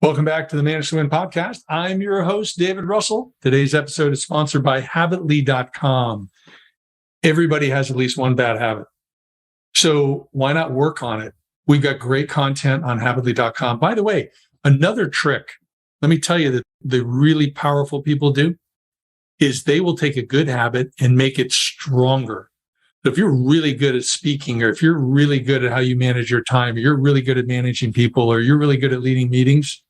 Welcome back to the Manage to Win podcast. I'm your host, David Russell. Today's episode is sponsored by Habitly.com. Everybody has at least one bad habit. So why not work on it? We've got great content on Habitly.com. By the way, another trick, let me tell you that the really powerful people do is they will take a good habit and make it stronger. So if you're really good at speaking, or if you're really good at how you manage your time, or you're really good at managing people, or you're really good at leading meetings,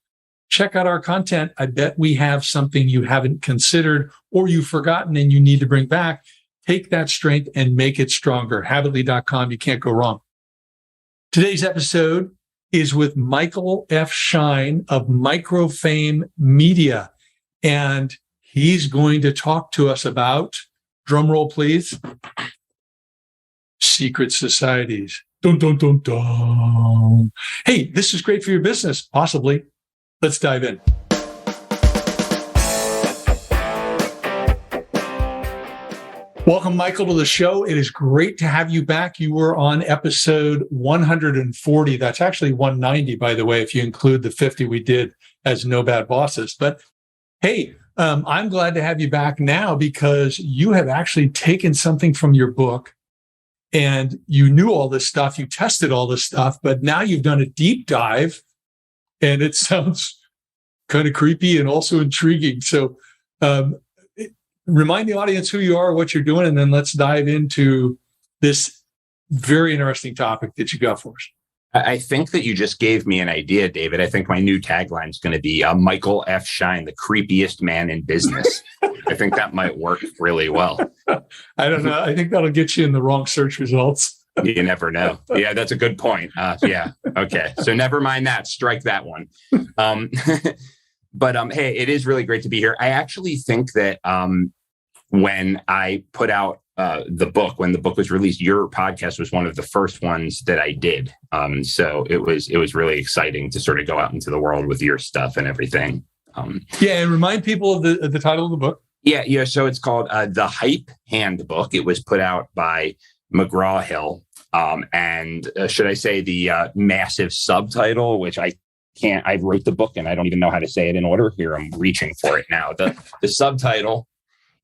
check out our content. I bet we have something you haven't considered or you've forgotten and you need to bring back. Take that strength and make it stronger. Habitly.com. You can't go wrong. Today's episode is with Michael F. Shine of Microfame Media. And he's going to talk to us about, drum roll please, secret societies. Dun, dun, dun, dun. Hey, this is great for your business, possibly. Let's dive in. Welcome, Michael, to the show. It is great to have you back. You were on episode 140. That's actually 190, by the way, if you include the 50 we did as No Bad Bosses. But hey, I'm glad to have you back now because you have actually taken something from your book and you knew all this stuff. You tested all this stuff, but now you've done a deep dive. And it sounds kind of creepy and also intriguing. So remind the audience who you are, what you're doing, and then let's dive into this very interesting topic that you got for us. I think that you just gave me an idea, David. I think my new tagline is going to be Michael F. Shine, the creepiest man in business. I think that might work really well. I don't know. I think that'll get you in the wrong search results. You never know. Yeah, that's a good point. Yeah. Okay. So never mind that. Strike that one. But hey, it is really great to be here. I actually think that when I put out the book, when the book was released, your podcast was one of the first ones that I did. So it was really exciting to sort of go out into the world with your stuff and everything. Yeah, and remind people of the title of the book. Yeah. So it's called The Hype Handbook. It was put out by McGraw-Hill. And should I say the massive subtitle, which I wrote the book and I don't even know how to say it in order. Here, I'm reaching for it now. The subtitle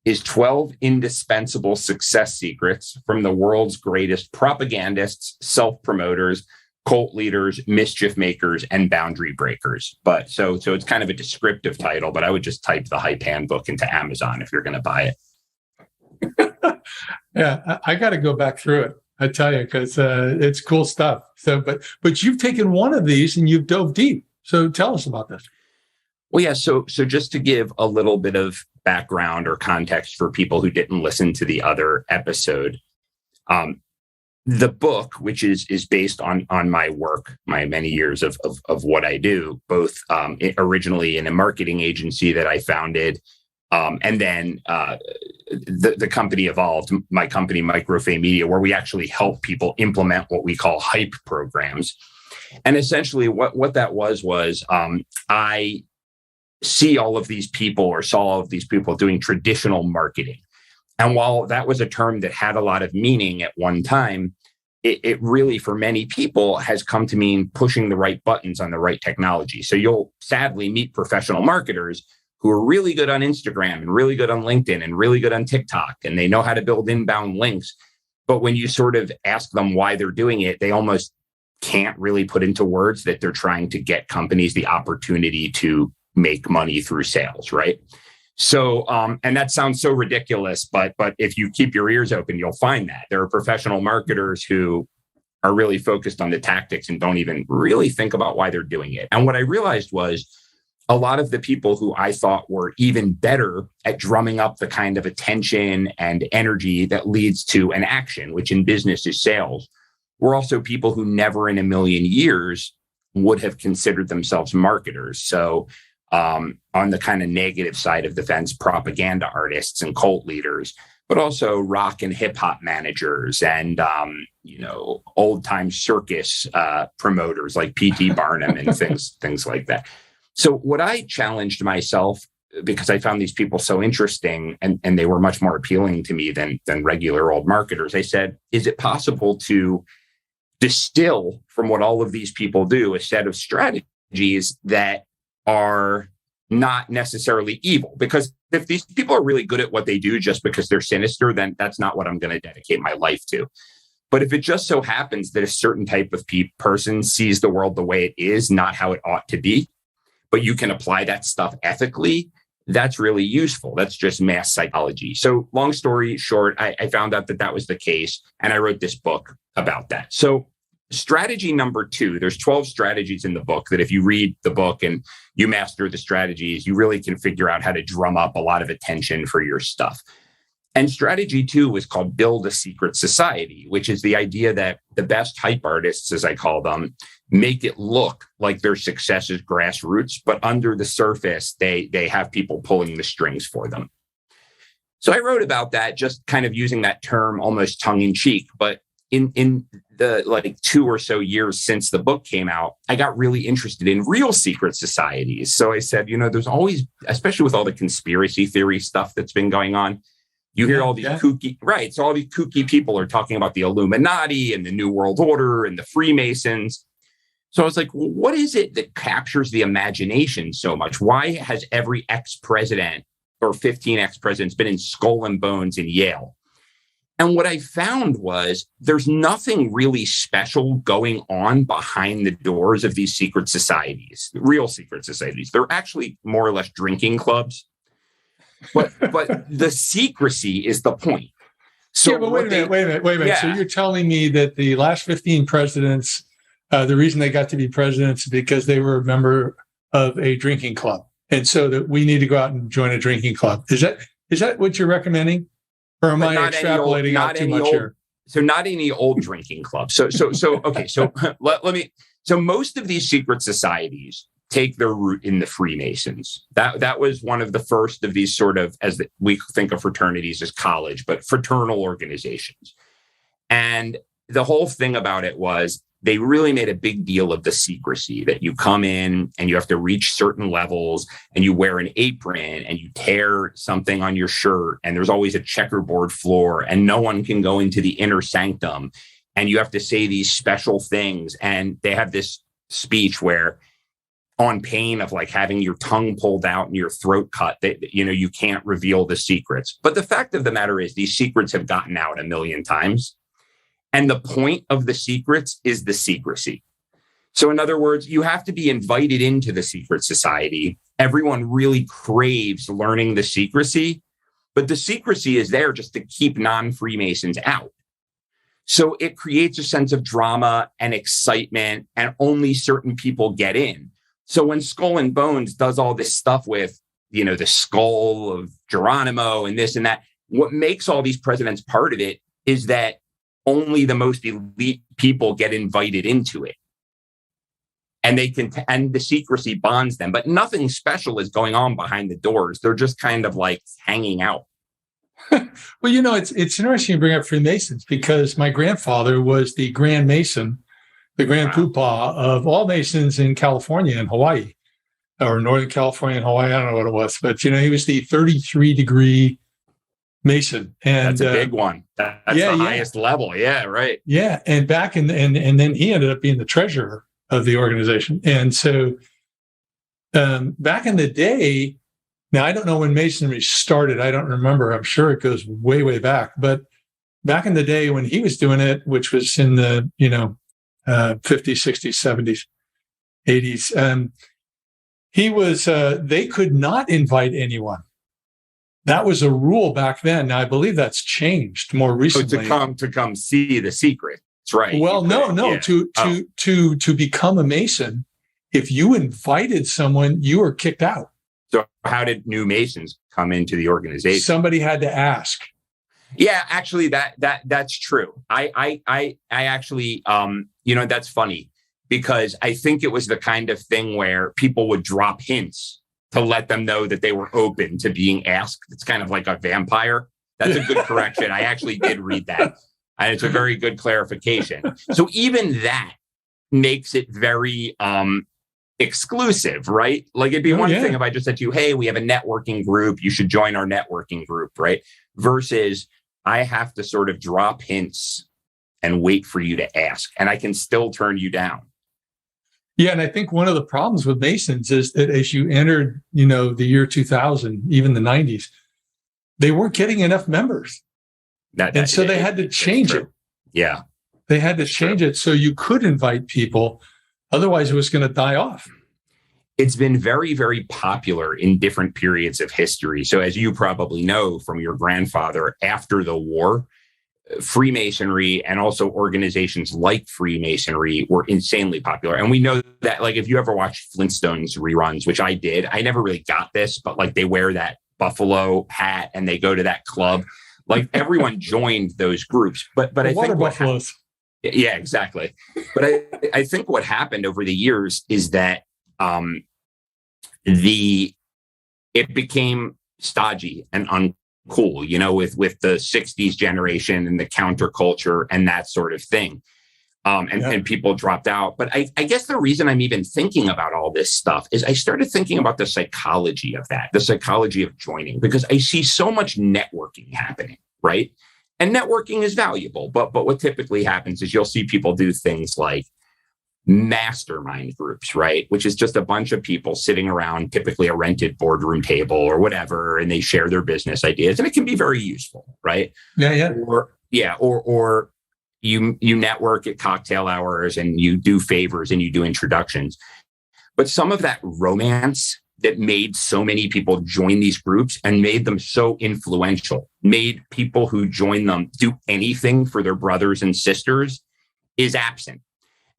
is 12 Indispensable Success Secrets from the World's Greatest Propagandists, Self-Promoters, Cult Leaders, Mischief Makers, and Boundary Breakers. But so it's kind of a descriptive title, but I would just type The Hype Handbook into Amazon if you're going to buy it. Yeah, I got to go back through it. I tell you, because it's cool stuff. So, but you've taken one of these and you've dove deep. So tell us about this. Well, yeah. So just to give a little bit of background or context for people who didn't listen to the other episode, the book, which is based on my work, my many years of what I do, both originally in a marketing agency that I founded, and then the company evolved, my company, Microfame Media, where we actually help people implement what we call hype programs. And essentially what that was I see all of these people or saw all of these people doing traditional marketing. And while that was a term that had a lot of meaning at one time, it really, for many people, has come to mean pushing the right buttons on the right technology. So you'll sadly meet professional marketers who are really good on Instagram and really good on LinkedIn and really good on TikTok, and they know how to build inbound links. But when you sort of ask them why they're doing it, they almost can't really put into words that they're trying to get companies the opportunity to make money through sales, right? So, and that sounds so ridiculous, but if you keep your ears open, you'll find that there are professional marketers who are really focused on the tactics and don't even really think about why they're doing it. And what I realized was a lot of the people who I thought were even better at drumming up the kind of attention and energy that leads to an action, which in business is sales, were also people who never in a million years would have considered themselves marketers. So on the kind of negative side of the fence, propaganda artists and cult leaders, but also rock and hip hop managers and, old time circus promoters like P.T. Barnum and things like that. So what I challenged myself, because I found these people so interesting and they were much more appealing to me than regular old marketers, I said, is it possible to distill from what all of these people do a set of strategies that are not necessarily evil, because if these people are really good at what they do just because they're sinister, then that's not what I'm going to dedicate my life to. But if it just so happens that a certain type of person sees the world the way it is, not how it ought to be, but you can apply that stuff ethically, that's really useful. That's just mass psychology. So long story short, I found out that was the case, and I wrote this book about that. So strategy number 2, there's 12 strategies in the book that if you read the book and you master the strategies, you really can figure out how to drum up a lot of attention for your stuff. And strategy 2 was called Build a Secret Society, which is the idea that the best hype artists, as I call them, make it look like their success is grassroots, but under the surface, they have people pulling the strings for them. So I wrote about that, just kind of using that term almost tongue in cheek. But in the 2 or so years since the book came out, I got really interested in real secret societies. So I said, there's always, especially with all the conspiracy theory stuff that's been going on, you hear all these kooky, right? So all these kooky people are talking about the Illuminati and the New World Order and the Freemasons. So I was like, well, what is it that captures the imagination so much? Why has every ex-president or 15 ex-presidents been in Skull and Bones in Yale? And what I found was there's nothing really special going on behind the doors of these secret societies, real secret societies. They're actually more or less drinking clubs. But the secrecy is the point. So but wait a minute. Yeah. So you're telling me that the last 15 presidents, the reason they got to be presidents is because they were a member of a drinking club. And so that we need to go out and join a drinking club. Is that what you're recommending? Or am I extrapolating out too much here? So not any old drinking clubs. So okay. So let me. So most of these secret societies take their root in the Freemasons. That was one of the first of these sort of, we think of fraternities as college, but fraternal organizations. And the whole thing about it was they really made a big deal of the secrecy, that you come in and you have to reach certain levels and you wear an apron and you tear something on your shirt and there's always a checkerboard floor and no one can go into the inner sanctum and you have to say these special things. And they have this speech where, on pain of having your tongue pulled out and your throat cut, that you can't reveal the secrets. But the fact of the matter is these secrets have gotten out a million times. And the point of the secrets is the secrecy. So in other words, you have to be invited into the secret society. Everyone really craves learning the secrecy, but the secrecy is there just to keep non-Freemasons out. So it creates a sense of drama and excitement, and only certain people get in. So when Skull and Bones does all this stuff with, the skull of Geronimo and this and that, what makes all these presidents part of it is that only the most elite people get invited into it. And and the secrecy bonds them, but nothing special is going on behind the doors. They're just kind of hanging out. Well, it's interesting you bring up Freemasons, because my grandfather was the Grand Mason, the Grand Poobah of all Masons in California and Hawaii, or Northern California and Hawaii. I don't know what it was, but he was the 33-degree Mason, and that's a big one. That's the highest level. Yeah, right. Yeah, and and then he ended up being the treasurer of the organization. And so, back in the day, now I don't know when Masonry started. I don't remember. I'm sure it goes way, way back. But back in the day when he was doing it, which was in the 50s, 60s, 70s, 80s, he was. They could not invite anyone. That was a rule back then. Now I believe that's changed more recently. To come see the secrets, right? Well, no. To become a Mason, if you invited someone, you were kicked out. So how did new Masons come into the organization? Somebody had to ask. Yeah, actually, that's true. I actually, that's funny, because I think it was the kind of thing where people would drop hints to let them know that they were open to being asked. It's kind of like a vampire. That's a good correction. I actually did read that. And it's a very good clarification. So even that makes it very exclusive, right? It'd be one thing if I just said to you, hey, we have a networking group. You should join our networking group, right? Versus I have to sort of drop hints and wait for you to ask. And I can still turn you down. Yeah. And I think one of the problems with Masons is that as you entered, the year 2000, even the 90s, they weren't getting enough members. And so they had to change it. Yeah. They had to change it so you could invite people. Otherwise, it was going to die off. It's been very, very popular in different periods of history. So as you probably know from your grandfather, after the war, Freemasonry and also organizations like Freemasonry were insanely popular. And we know that, like, if you ever watched Flintstones reruns, which I did, I never really got this, but like they wear that buffalo hat and they go to that club. Like everyone joined those groups. But I think buffaloes. Yeah, exactly. But I think what happened over the years is that it became stodgy and uncool, with the 60s generation and the counterculture and that sort of thing. And people dropped out. But I guess the reason I'm even thinking about all this stuff is I started thinking about the psychology of that, the psychology of joining, because I see so much networking happening, right? And networking is valuable. But what typically happens is you'll see people do things like mastermind groups, right? Which is just a bunch of people sitting around, typically a rented boardroom table or whatever, and they share their business ideas. And it can be very useful, right? Yeah. Or you network at cocktail hours and you do favors and you do introductions. But some of that romance that made so many people join these groups and made them so influential, made people who join them do anything for their brothers and sisters, is absent.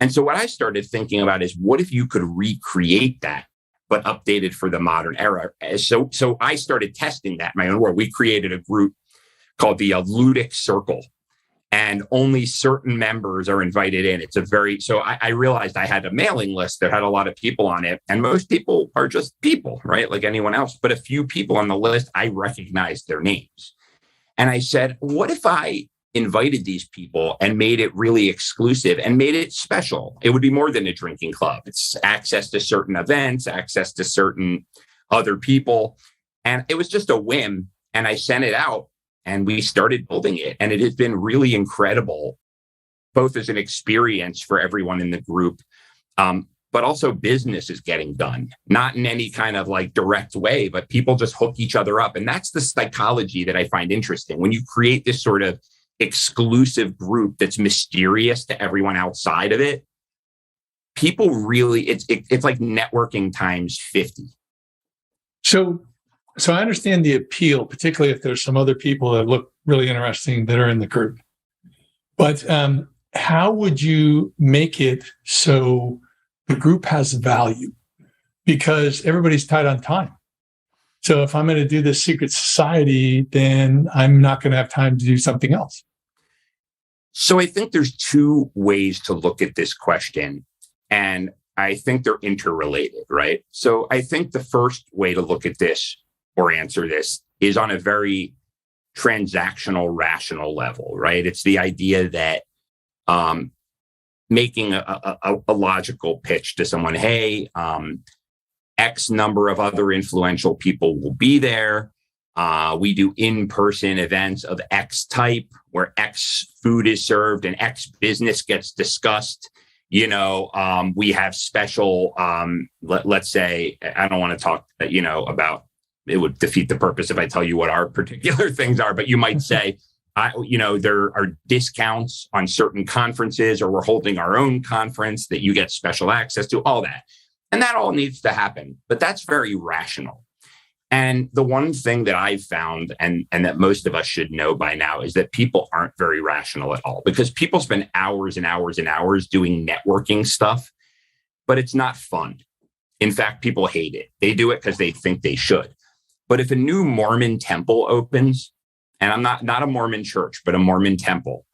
And so what I started thinking about is, what if you could recreate that, but updated for the modern era? So I started testing that in my own world. We created a group called the Ludic Circle, and only certain members are invited in. So I realized I had a mailing list that had a lot of people on it, and most people are just people, right? Like anyone else. But a few people on the list, I recognized their names. And I said, what if I invited these people and made it really exclusive and made it special? It would be more than a drinking club. It's access to certain events, access to certain other people. And it was just a whim. And I sent it out and we started building it. And it has been really incredible, both as an experience for everyone in the group, but also business is getting done, not in any kind of like direct way, but people just hook each other up. And that's the psychology that I find interesting. When you create this sort of exclusive group that's mysterious to everyone outside of it, people really, it's like networking times 50. So I understand the appeal, particularly if there's some other people that look really interesting that are in the group. But how would you make it so the group has value? Because everybody's tight on time. So if I'm going to do this secret society, then I'm not going to have time to do something else. So I think there's two ways to look at this question, and I think they're interrelated, right? So I think the first way to look at this or answer this is on a very transactional, rational level, right? It's the idea that making a logical pitch to someone, hey, X number of other influential people will be there. We do in-person events of X type where X food is served and X business gets discussed. We have special, let's say, I don't want to talk, about, it would defeat the purpose if I tell you what our particular things are, but you might say, there are discounts on certain conferences, or we're holding our own conference that you get special access to, all that. And that all needs to happen, but that's very rational. And the one thing that I've found, and that most of us should know by now, is that people aren't very rational at all, because people spend hours and hours and hours doing networking stuff, but it's not fun. In fact, people hate it. They do it because they think they should. But if a new Mormon temple opens, and I'm not a Mormon church, but a Mormon temple,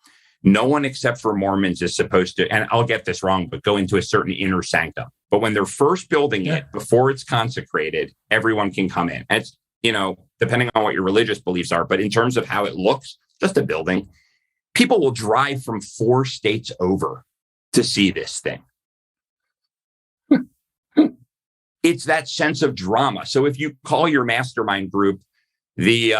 no one except for Mormons is supposed to, and I'll get this wrong, but go into a certain inner sanctum. But when they're first building it, before it's consecrated, everyone can come in. And it's, depending on what your religious beliefs are, but in terms of how it looks, just a building, people will drive from 4 states over to see this thing. It's that sense of drama. So if you call your mastermind group the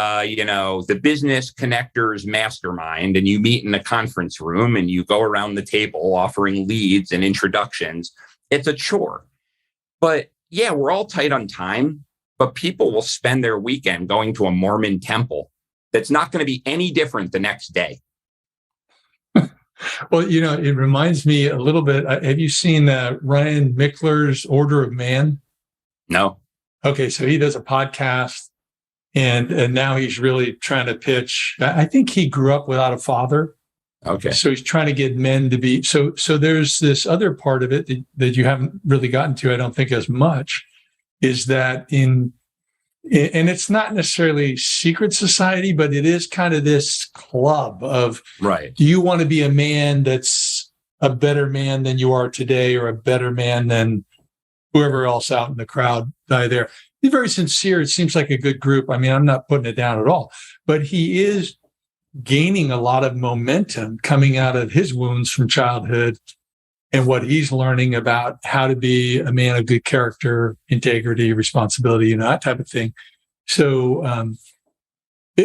business connectors mastermind, and you meet in a conference room and you go around the table offering leads and introductions, it's a chore. But yeah, we're all tight on time, but people will spend their weekend going to a Mormon temple that's not going to be any different the next day. Well, it reminds me a little bit. Have you seen Ryan Mickler's Order of Man? No. Okay, so he does a podcast, and now he's really trying to pitch. I think he grew up without a father. Okay. So he's trying to get men to be so there's this other part of it that you haven't really gotten to, I don't think, as much, is that and it's not necessarily secret society, but it is kind of this club of, right, do you want to be a man that's a better man than you are today, or a better man than whoever else out in the crowd there? He's very sincere. It seems like a good group. I mean, I'm not putting it down at all, but he is gaining a lot of momentum coming out of his wounds from childhood and what he's learning about how to be a man of good character, integrity, responsibility, that type of thing. So,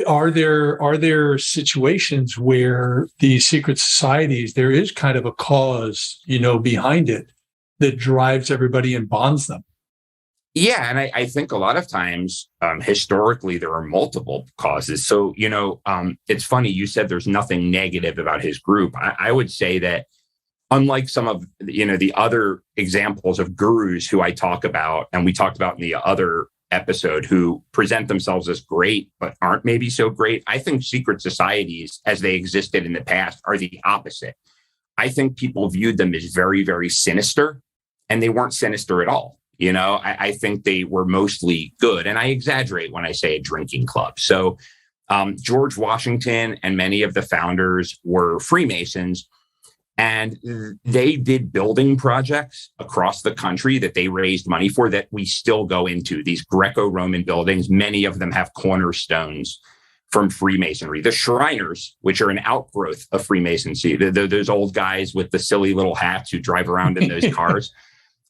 are there situations where these secret societies, there is kind of a cause, behind it that drives everybody and bonds them? Yeah. And I think a lot of times, historically, there are multiple causes. So, it's funny, you said there's nothing negative about his group. I would say that unlike some of, the other examples of gurus who I talk about, and we talked about in the other episode, who present themselves as great, but aren't maybe so great, I think secret societies as they existed in the past are the opposite. I think people viewed them as very, very sinister, and they weren't sinister at all. I think they were mostly good. And I exaggerate when I say a drinking club. So George Washington and many of the founders were Freemasons, and they did building projects across the country that they raised money for that we still go into. These Greco-Roman buildings, many of them have cornerstones from Freemasonry. The Shriners, which are an outgrowth of Freemasonry, those old guys with the silly little hats who drive around in those cars.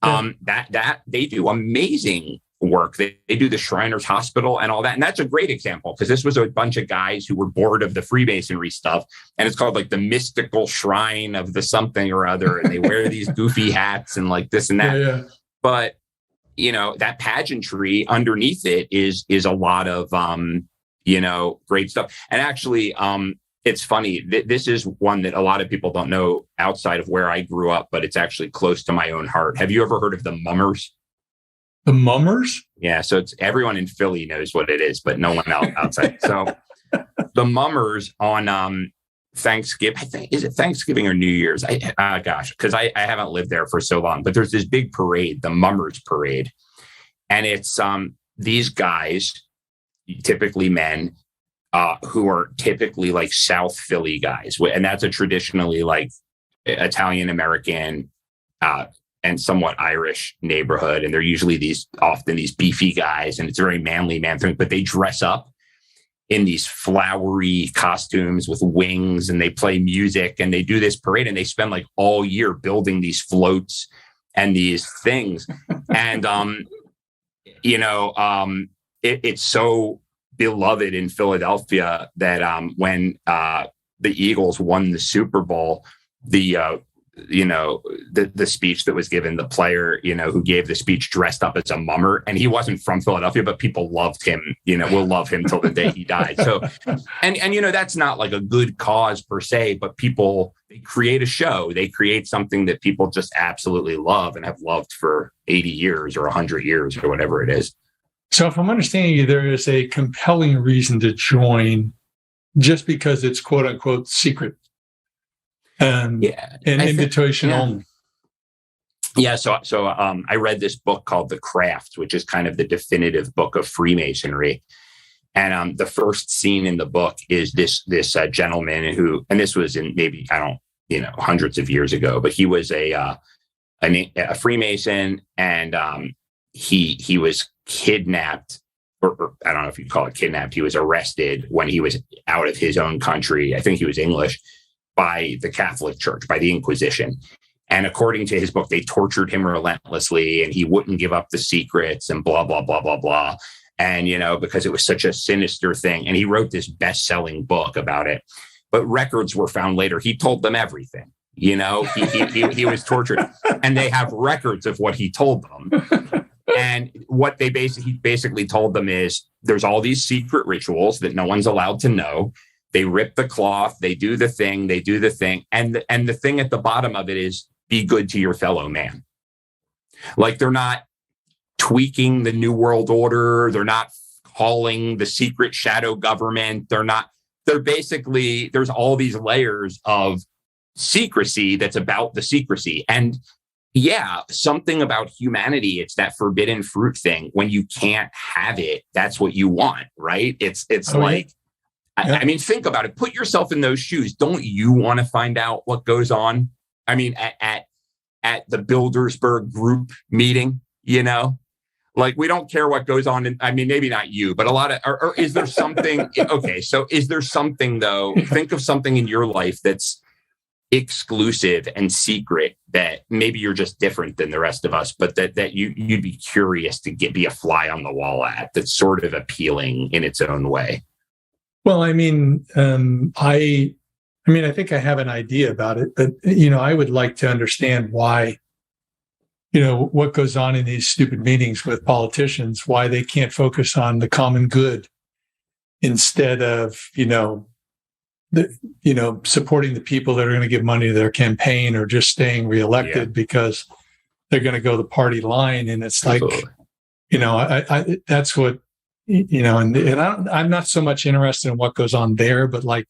That they do amazing work. They do the Shriners Hospital and all that. And that's a great example, because this was a bunch of guys who were bored of the Freemasonry stuff. And it's called like the mystical shrine of the something or other. And they wear these goofy hats and like this and that. Yeah. But, that pageantry underneath it is a lot of, great stuff. And actually, it's funny. This is one that a lot of people don't know outside of where I grew up, but it's actually close to my own heart. Have you ever heard of the Mummers? The Mummers? Yeah. So it's everyone in Philly knows what it is, but no one else outside. So the Mummers on Thanksgiving, I think, is it Thanksgiving or New Year's? Because I haven't lived there for so long, but there's this big parade, the Mummers Parade. And it's these guys, typically men, who are typically like South Philly guys. And that's a traditionally like Italian American and somewhat Irish neighborhood. And they're usually often these beefy guys, and it's a very manly man thing, but they dress up in these flowery costumes with wings, and they play music, and they do this parade, and they spend like all year building these floats and these things. And, it's so beloved in Philadelphia that when the Eagles won the Super Bowl, the speech that was given, the player, who gave the speech dressed up as a mummer, and he wasn't from Philadelphia, but people loved him, will love him till the day he died. So, and that's not like a good cause per se, but people, they create a show, they create something that people just absolutely love and have loved for 80 years or 100 years or whatever it is. So if I'm understanding you, there is a compelling reason to join just because it's quote unquote secret. And invitation only. Yeah. So I read this book called The Craft, which is kind of the definitive book of Freemasonry. And the first scene in the book is this gentleman who, and this was in maybe, hundreds of years ago, but he was a Freemason, and he was kidnapped, or I don't know if you'd call it kidnapped. He was arrested when he was out of his own country. I think he was English, by the Catholic Church, by the Inquisition. And according to his book, they tortured him relentlessly, and he wouldn't give up the secrets and blah, blah, blah, blah, blah. And, because it was such a sinister thing. And he wrote this best-selling book about it. But records were found later. He told them everything. He was tortured, and they have records of what he told them. And what he basically told them is there's all these secret rituals that no one's allowed to know. They rip the cloth, they do the thing. And the thing at the bottom of it is be good to your fellow man. Like, they're not tweaking the New World Order. They're not calling the secret shadow government. They're basically, there's all these layers of secrecy that's about the secrecy. And yeah, something about humanity, it's that forbidden fruit thing. When you can't have it, that's what you want, right? It's like, yeah. I mean, think about it. Put yourself in those shoes. Don't you want to find out what goes on? I mean, at the Bilderberg group meeting, like, we don't care what goes on. I mean, maybe not you, but a lot of, or is there something? Okay. So is there something, though? Think of something in your life that's exclusive and secret that maybe you're just different than the rest of us, but that you'd be curious to be a fly on the wall at, that's sort of appealing in its own way. Well, I mean, I think I have an idea about it, but, I would like to understand why, what goes on in these stupid meetings with politicians, why they can't focus on the common good instead of, supporting the people that are going to give money to their campaign, or just staying reelected because they're going to go the party line. And it's like, I that's what, and I'm not so much interested in what goes on there, but like,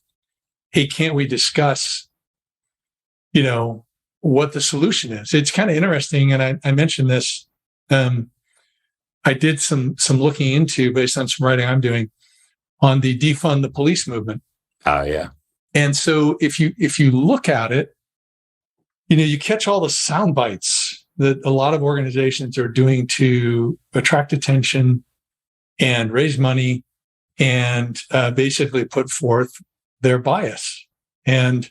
hey, can't we discuss, what the solution is? It's kind of interesting. And I mentioned this. I did some looking into, based on some writing I'm doing, on the defund the police movement. Oh, yeah. And so if you look at it, you catch all the sound bites that a lot of organizations are doing to attract attention and raise money and basically put forth their bias. And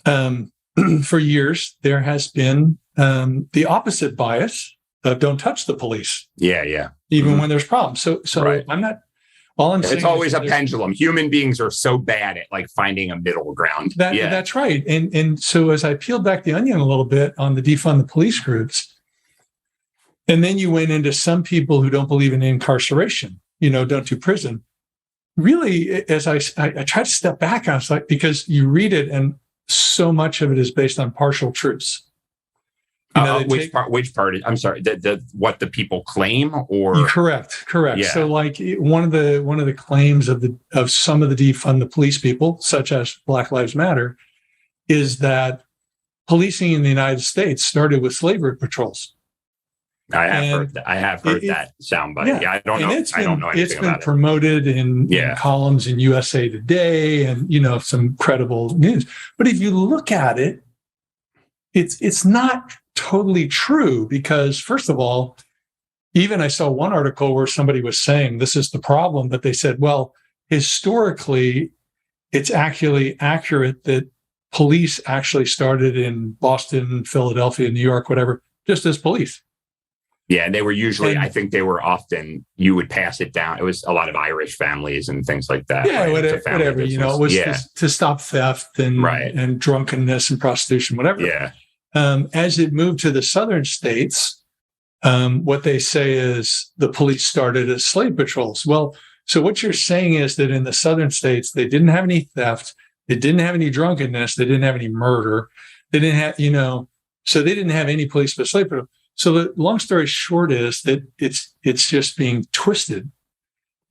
for years, there has been the opposite bias of don't touch the police. Yeah. Even when there's problems. So right. I'm not... It's always a pendulum. Human beings are so bad at like finding a middle ground. That's right. And so as I peeled back the onion a little bit on the defund the police groups, and then you went into some people who don't believe in incarceration, don't do prison. Really, as I tried to step back, I was like, because you read it and so much of it is based on partial truths. Which part? I'm sorry. What the people claim, or correct. Yeah. So, like, one of the claims of some of the defund the police people, such as Black Lives Matter, is that policing in the United States started with slavery patrols. I have heard that soundbite. Yeah, I don't know. I don't know anything about it. It's been promoted in columns in USA Today and some credible news. But if you look at it, it's not totally true, because first of all, even I saw one article where somebody was saying this is the problem, but they said, well, historically, it's actually accurate that police actually started in Boston, Philadelphia, New York, whatever, just as police. Yeah, and they were usually, I think they were often, you would pass it down. It was a lot of Irish families and things like that. Yeah, right? whatever. It was to stop theft and drunkenness and prostitution, whatever. Yeah. As it moved to the southern states, what they say is the police started as slave patrols. Well, so what you're saying is that in the southern states, they didn't have any theft, they didn't have any drunkenness, they didn't have any murder, they didn't have, so they didn't have any police but slave patrols. So the long story short is that it's just being twisted.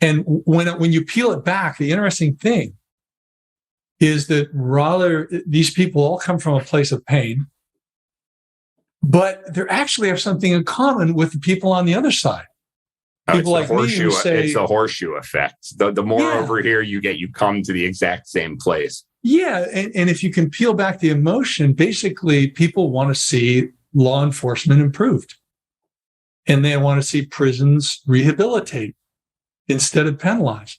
And when you peel it back, the interesting thing is that rather these people all come from a place of pain, but they actually have something in common with the people on the other side. People like me who say, it's the horseshoe effect. The more over here you get, you come to the exact same place. Yeah. And if you can peel back the emotion, basically people want to see law enforcement improved. And they want to see prisons rehabilitate instead of penalize.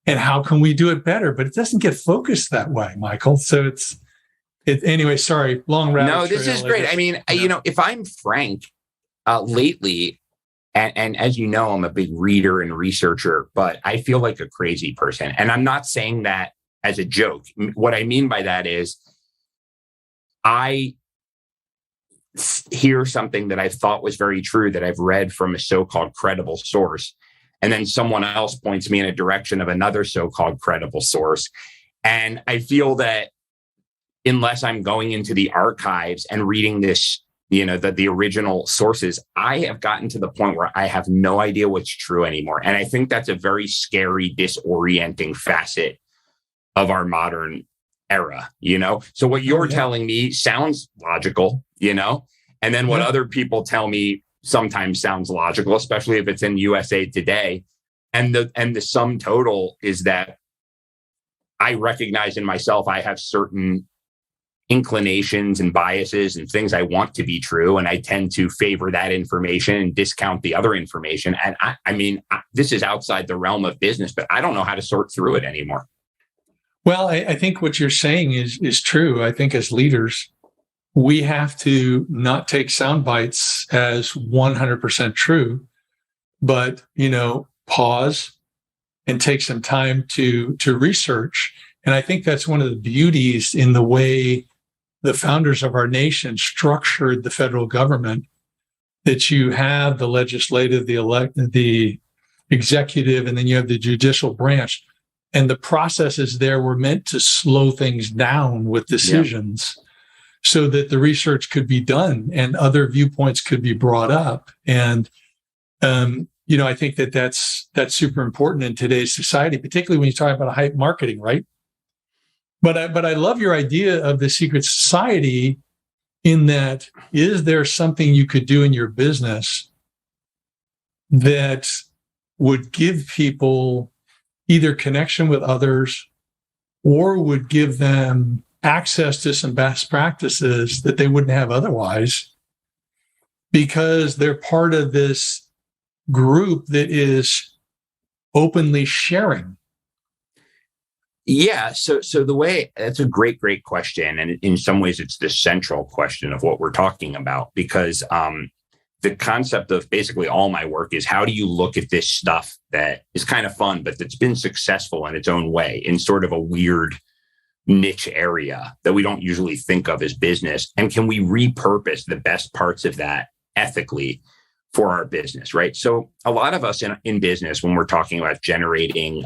And how can we do it better? But it doesn't get focused that way, Michael. So anyway, sorry, long rabbit trail. No, this is great. I mean, if I'm frank, lately, and as you know, I'm a big reader and researcher, but I feel like a crazy person. And I'm not saying that as a joke. What I mean by that is I hear something that I thought was very true that I've read from a so-called credible source, and then someone else points me in a direction of another so-called credible source. And I feel that unless I'm going into the archives and reading this, the original sources, I have gotten to the point where I have no idea what's true anymore. And I think that's a very scary, disorienting facet of our modern era, So what you're telling me sounds logical, and then what other people tell me sometimes sounds logical, especially if it's in USA Today. And the sum total is that I recognize in myself, I have certain inclinations and biases and things I want to be true. And I tend to favor that information and discount the other information. And I mean, this is outside the realm of business, but I don't know how to sort through it anymore. Well, I think what you're saying is true. I think as leaders, we have to not take sound bites as 100% true, but, pause and take some time to research. And I think that's one of the beauties in the way the founders of our nation structured the federal government, that you have the legislative, the executive, and then you have the judicial branch. And the processes there were meant to slow things down with decisions so that the research could be done and other viewpoints could be brought up. And, I think that's super important in today's society, particularly when you talk about hype marketing, right? But I love your idea of the secret society, in that, is there something you could do in your business that would give people either connection with others or would give them access to some best practices that they wouldn't have otherwise, because they're part of this group that is openly sharing? Yeah. So that's a great question. And in some ways, it's the central question of what we're talking about, because the concept of basically all my work is, how do you look at this stuff that is kind of fun, but that's been successful in its own way in sort of a weird niche area that we don't usually think of as business? And can we repurpose the best parts of that ethically for our business, right? So a lot of us in business, when we're talking about generating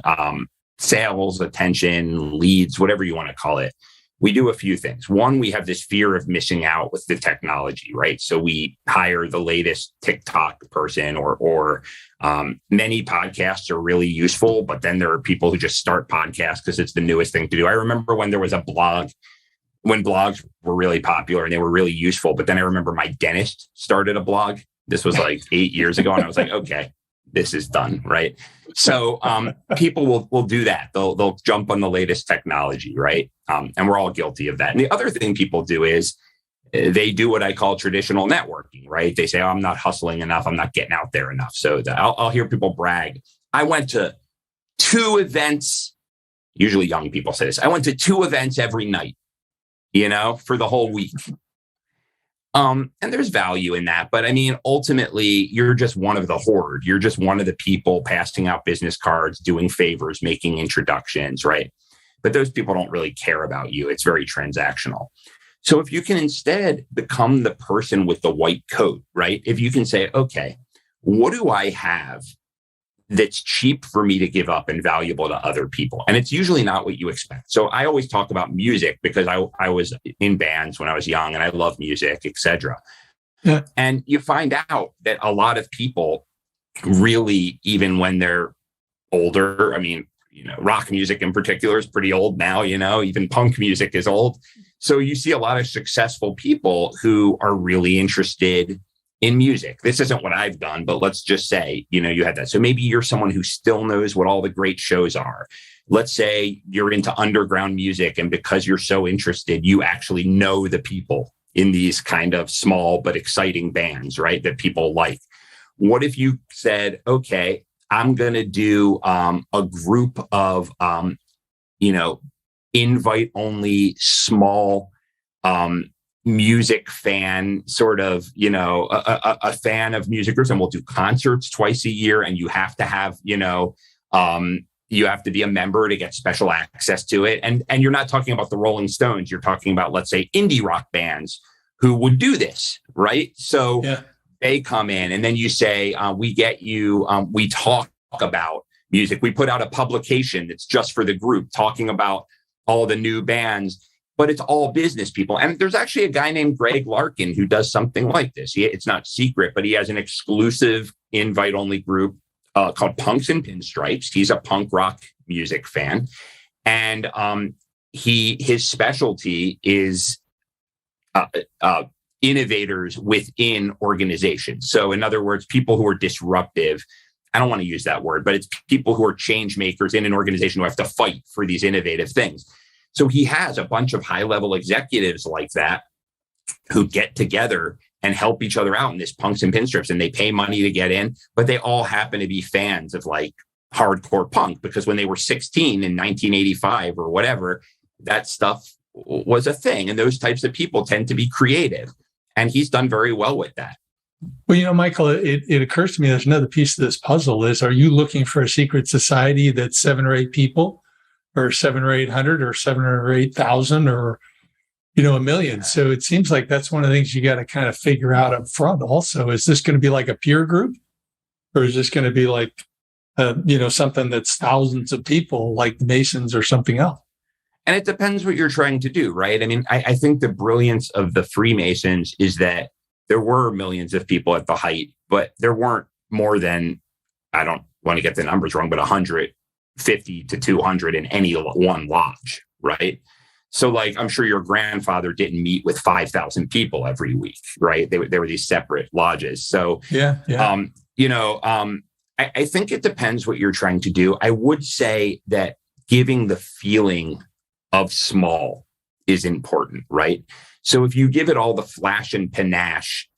sales, attention, leads, whatever you want to call it, we do a few things. One, we have this fear of missing out with the technology, right? So we hire the latest TikTok person, or many podcasts are really useful, but then there are people who just start podcasts because it's the newest thing to do. I remember when there was a blog, when blogs were really popular and they were really useful, but then I remember my dentist started a blog. This was like 8 years ago. And I was like, okay, this is done, right? So people will do that. They'll jump on the latest technology, right? And we're all guilty of that. And the other thing people do is they do what I call traditional networking, right? They say, oh, I'm not hustling enough. I'm not getting out there enough. So I'll hear people brag. I went to 2 events. Usually young people say this. I went to 2 events every night, for the whole week. And there's value in that. But I mean, ultimately, you're just one of the horde. You're just one of the people passing out business cards, doing favors, making introductions, right? But those people don't really care about you. It's very transactional. So if you can instead become the person with the white coat, right? If you can say, okay, what do I have that's cheap for me to give up and valuable to other people? And it's usually not what you expect. So I always talk about music because I was in bands when I was young and I love music, etc. Yeah. And you find out that a lot of people really, even when they're older, I mean, rock music in particular is pretty old now, even punk music is old. So you see a lot of successful people who are really interested in music. This isn't what I've done, but let's just say, you had that. So maybe you're someone who still knows what all the great shows are. Let's say you're into underground music, and because you're so interested, you actually know the people in these kind of small but exciting bands, right? That people like. What if you said, okay, I'm going to do a group of, invite only small, music fan sort of, a fan of music groups, and we'll do concerts twice a year, and you have to have, You have to be a member to get special access to it. And you're not talking about the Rolling Stones. You're talking about, let's say, indie rock bands who would do this, right? So they come in and then you say, we get you, we talk about music. We put out a publication that's just for the group talking about all the new bands, but it's all business people. And there's actually a guy named Greg Larkin who does something like this. It's not secret, but he has an exclusive invite-only group called Punks and Pinstripes. He's a punk rock music fan. And his specialty is innovators within organizations. So in other words, people who are disruptive. I don't want to use that word, but it's people who are change makers in an organization who have to fight for these innovative things. So he has a bunch of high-level executives like that who get together and help each other out in this Punks and Pinstrips, and they pay money to get in, but they all happen to be fans of like hardcore punk because when they were 16 in 1985 or whatever, that stuff was a thing. And those types of people tend to be creative. And he's done very well with that. Well, Michael, it occurs to me there's another piece of this puzzle is, are you looking for a secret society that's 7 or 8 people or 7 or 800 or 7 or 8,000 or, 1 million? So it seems like that's one of the things you got to kind of figure out up front also. Is this going to be like a peer group or is this going to be like, something that's thousands of people like the Masons or something else? And it depends what you're trying to do, right? I mean, I think the brilliance of the Freemasons is that there were millions of people at the height, but there weren't more than, I don't want to get the numbers wrong, but 150 to 200 in any one lodge, right? So like, I'm sure your grandfather didn't meet with 5,000 people every week, right? They were these separate lodges. So, I think it depends what you're trying to do. I would say that giving the feeling of small is important, right? So if you give it all the flash and panache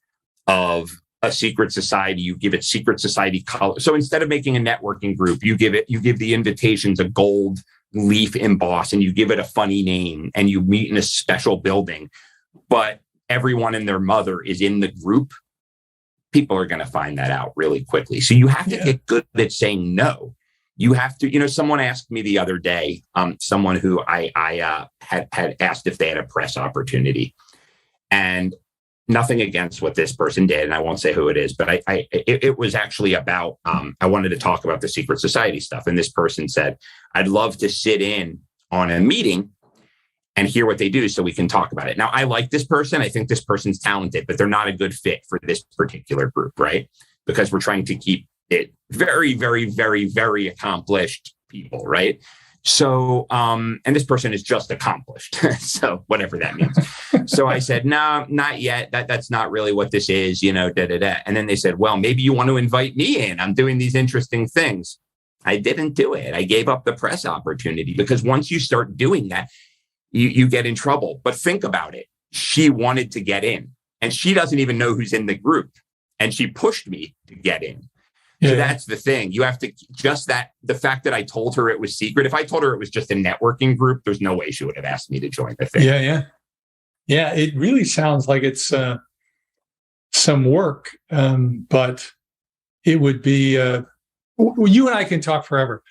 of a secret society, you give it secret society color. So instead of making a networking group, you give the invitations a gold leaf emboss and you give it a funny name and you meet in a special building, but everyone and their mother is in the group. People are going to find that out really quickly. So you have to get good at saying no. You have to, someone asked me the other day, someone who I had asked if they had a press opportunity, and nothing against what this person did. And I won't say who it is, but it was actually about, I wanted to talk about the secret society stuff. And this person said, I'd love to sit in on a meeting and hear what they do so we can talk about it. Now, I like this person. I think this person's talented, but they're not a good fit for this particular group, right? Because we're trying to keep it very, very, very, very accomplished people, right? So, and this person is just accomplished. So whatever that means. So I said, no, not yet. That's not really what this is, And then they said, well, maybe you want to invite me in. I'm doing these interesting things. I didn't do it. I gave up the press opportunity because once you start doing that, you get in trouble. But think about it. She wanted to get in and she doesn't even know who's in the group. And she pushed me to get in. So that's the thing. You have to the fact that I told her it was secret. If I told her it was just a networking group, there's no way she would have asked me to join the thing. Yeah. It really sounds like it's some work, but it would be, you and I can talk forever.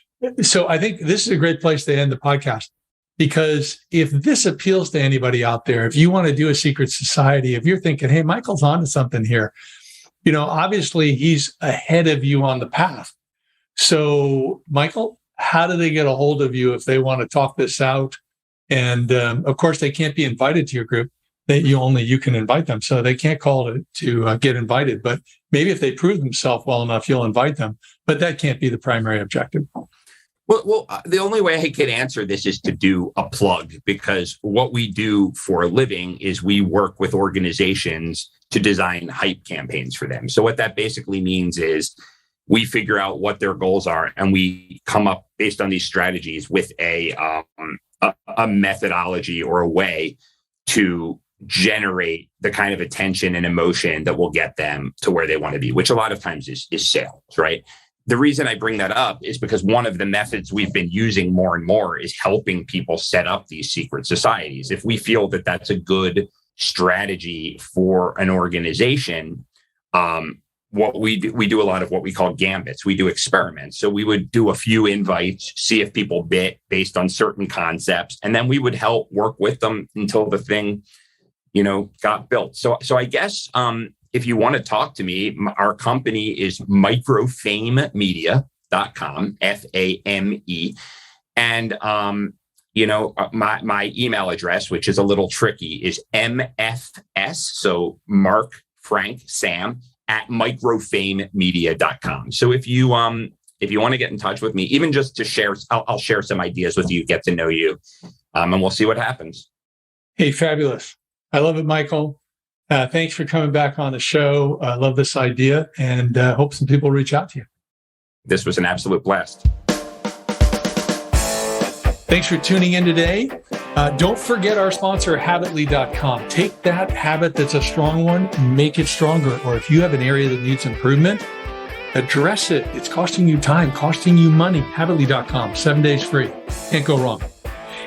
So I think this is a great place to end the podcast, because if this appeals to anybody out there, if you want to do a secret society, if you're thinking, hey, Michael's onto something here, obviously he's ahead of you on the path. So, Michael, how do they get a hold of you if they want to talk this out? And of course, they can't be invited to your group. You can invite them. So they can't call to get invited. But maybe if they prove themselves well enough, you'll invite them. But that can't be the primary objective. Well, the only way I could answer this is to do a plug, because what we do for a living is we work with organizations to design hype campaigns for them. So what that basically means is we figure out what their goals are and we come up based on these strategies with a methodology or a way to generate the kind of attention and emotion that will get them to where they want to be, which a lot of times is sales, right? The reason I bring that up is because one of the methods we've been using more and more is helping people set up these secret societies. If we feel that that's a good strategy for an organization, what we do a lot of what we call gambits. We do experiments. So we would do a few invites, see if people bit based on certain concepts, and then we would help work with them until the thing, got built. So I guess if you want to talk to me, our company is microfamemedia.com, FAME, and my email address, which is a little tricky, is MFS. So Mark, Frank, Sam at microfamemedia.com. So if you want to get in touch with me, even just to share, I'll share some ideas with you, get to know you, and we'll see what happens. Hey, fabulous. I love it, Michael. Thanks for coming back on the show. I love this idea, and hope some people reach out to you. This was an absolute blast. Thanks for tuning in today. Don't forget our sponsor, Habitly.com. Take that habit that's a strong one, make it stronger. Or if you have an area that needs improvement, address it. It's costing you time, costing you money. Habitly.com, 7 days free. Can't go wrong.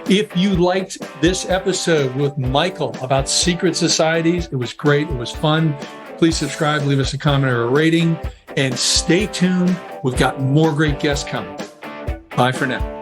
If you liked this episode with Michael about secret societies, it was great. It was fun. Please subscribe, leave us a comment or a rating, and stay tuned. We've got more great guests coming. Bye for now.